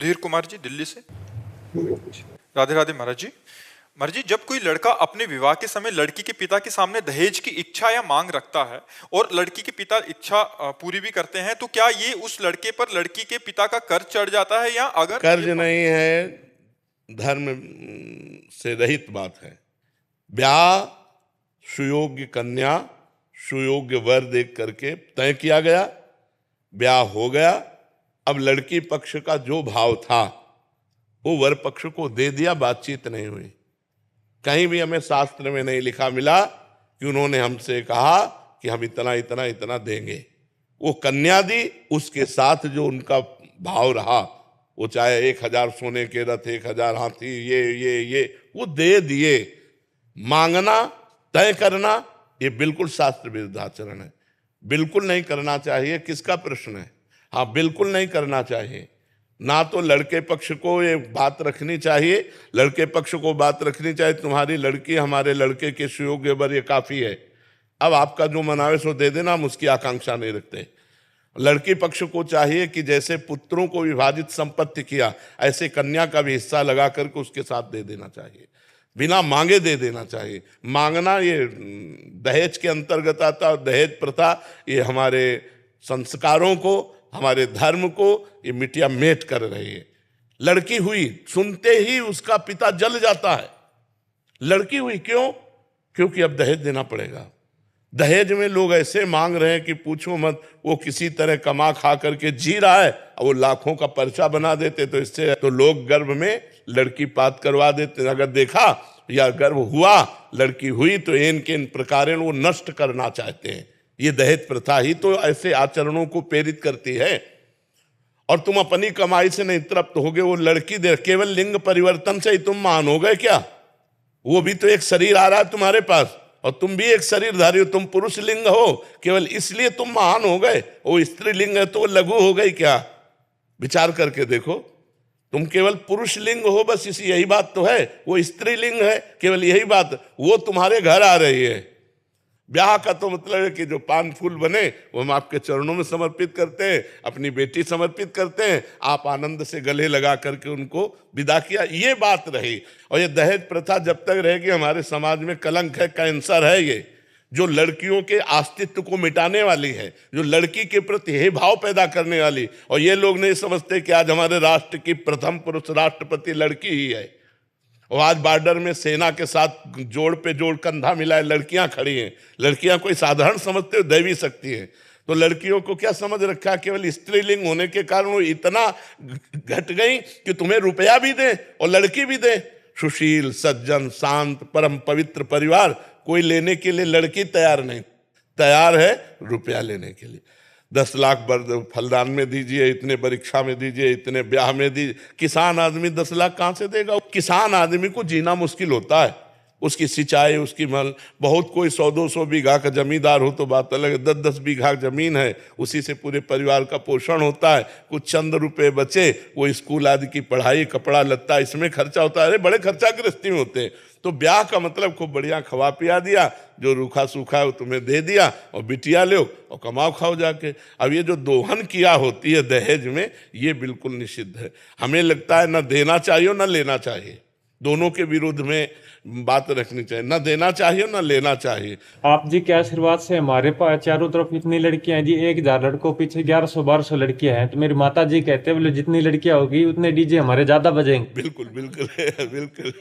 धीर कुमार जी, दिल्ली से। राधे राधे महाराज जी। महाराज जी, जब कोई लड़का अपने विवाह के समय लड़की के पिता के सामने दहेज की इच्छा या मांग रखता है और लड़की के पिता इच्छा पूरी भी करते हैं, तो क्या ये उस लड़के पर लड़की के पिता का कर्ज चढ़ जाता है, या अगर कर्ज नहीं है, धर्म से रहित बात है। ब्याह सुयोग्य कन्या, सुयोग्य वर देख करके तय किया गया, ब्याह हो गया। अब लड़की पक्ष का जो भाव था वो वर पक्ष को दे दिया, बातचीत नहीं हुई। कहीं भी हमें शास्त्र में नहीं लिखा मिला कि उन्होंने हमसे कहा कि हम इतना इतना इतना देंगे। वो कन्या दी, उसके साथ जो उनका भाव रहा, वो चाहे 1000 सोने के रथ, 1000 हाथी, ये वो दे दिए। मांगना, तय करना, ये बिल्कुल शास्त्र विरुद्ध आचरण है, बिल्कुल नहीं करना चाहिए। किसका प्रश्न है? हाँ, बिल्कुल नहीं करना चाहिए। ना तो लड़के पक्ष को ये बात रखनी चाहिए, लड़के पक्ष को बात रखनी चाहिए तुम्हारी लड़की हमारे लड़के के सुयोग्य वर, ये काफी है, अब आपका जो मनावे सो दे देना, हम उसकी आकांक्षा नहीं रखते। लड़की पक्ष को चाहिए कि जैसे पुत्रों को विभाजित संपत्ति किया, ऐसे कन्या का भी हिस्सा लगा करके उसके साथ दे देना चाहिए, बिना मांगे दे देना चाहिए। मांगना ये दहेज के अंतर्गत आता। दहेज प्रथा ये हमारे संस्कारों को, हमारे धर्म को ये मिटिया मेट कर रही है। लड़की हुई, सुनते ही उसका पिता जल जाता है। लड़की हुई क्यों? क्योंकि अब दहेज देना पड़ेगा। दहेज में लोग ऐसे मांग रहे हैं कि पूछो मत। वो किसी तरह कमा खा करके जी रहा है, और वो लाखों का पर्चा बना देते, तो इससे तो लोग गर्भ में लड़की पात करवा देते। अगर देखा या गर्भ हुआ, लड़की हुई, तो इनके इन प्रकार वो नष्ट करना चाहते हैं। ये दहेज प्रथा ही तो ऐसे आचरणों को प्रेरित करती है। और तुम अपनी कमाई से नहीं तृप्त होगे, वो लड़की दे, केवल लिंग परिवर्तन से ही तुम महान हो गए क्या? वो भी तो एक शरीर आ रहा है तुम्हारे पास, और तुम भी एक शरीरधारी हो। तुम पुरुष लिंग हो, केवल इसलिए तुम महान हो गए। वो स्त्री लिंग है तो वो लघु हो गई क्या? विचार करके देखो, तुम केवल पुरुष लिंग हो, बस इसी यही बात तो है। वो स्त्री लिंग है, केवल यही बात, वो तुम्हारे घर आ रही है। ब्याह का तो मतलब है कि जो पान फूल बने वो हम आपके चरणों में समर्पित करते हैं, अपनी बेटी समर्पित करते हैं, आप आनंद से गले लगा करके उनको विदा किया, ये बात रही। और ये दहेज प्रथा जब तक रहेगी हमारे समाज में कलंक है, कैंसर है ये, जो लड़कियों के अस्तित्व को मिटाने वाली है, जो लड़की के प्रति हे भाव पैदा करने वाली। और ये लोग नहीं समझते कि आज हमारे राष्ट्र की प्रथम पुरुष राष्ट्रपति लड़की ही है, और आज बॉर्डर में सेना के साथ जोड़ पे जोड़ कंधा मिलाए लड़कियां खड़ी हैं। लड़कियां कोई साधारण समझते हो? दैवी शक्ति है। तो लड़कियों को क्या समझ रखा? केवल स्त्रीलिंग होने के कारण वो इतना घट गई कि तुम्हें रुपया भी दे और लड़की भी दे। सुशील, सज्जन, शांत, परम पवित्र परिवार कोई लेने के लिए लड़की तैयार नहीं, तैयार है रुपया लेने के लिए। 10 लाख फलदान में दीजिए, इतने परीक्षा में दीजिए, इतने ब्याह में दीजिए। किसान आदमी 10 लाख कहाँ से देगा? किसान आदमी को जीना मुश्किल होता है, उसकी सिंचाई, उसकी मल, बहुत कोई 100-200 बीघा का जमींदार हो तो बात अलग है। 10-10 बीघा जमीन है, उसी से पूरे परिवार का पोषण होता है। कुछ चंद रुपए बचे, वो स्कूल आदि की पढ़ाई, कपड़ा लत्ता, इसमें खर्चा होता है। अरे बड़े खर्चा गृहस्थी में होते हैं। तो ब्याह का मतलब खूब बढ़िया खवा पिया दिया, जो रूखा सूखा है वो तुम्हें दे दिया, और बिटिया लो और कमाओ खाओ जाके। अब ये जो दोहन किया होती है दहेज में, ये बिल्कुल निषिद्ध है। हमें लगता है न देना चाहिए न लेना चाहिए, दोनों के विरुद्ध में बात रखनी चाहिए। न देना चाहिए न लेना चाहिए। आप जी के आशीर्वाद से हमारे पास चारों तरफ इतनी लड़कियां हैं जी, 1000 लड़कों पीछे 1100-1200 लड़कियां हैं। तो मेरी माता जी कहते हैं, बोले जितनी लड़कियां होगी उतने डीजे हमारे ज्यादा बजेंगे। बिल्कुल बिल्कुल बिल्कुल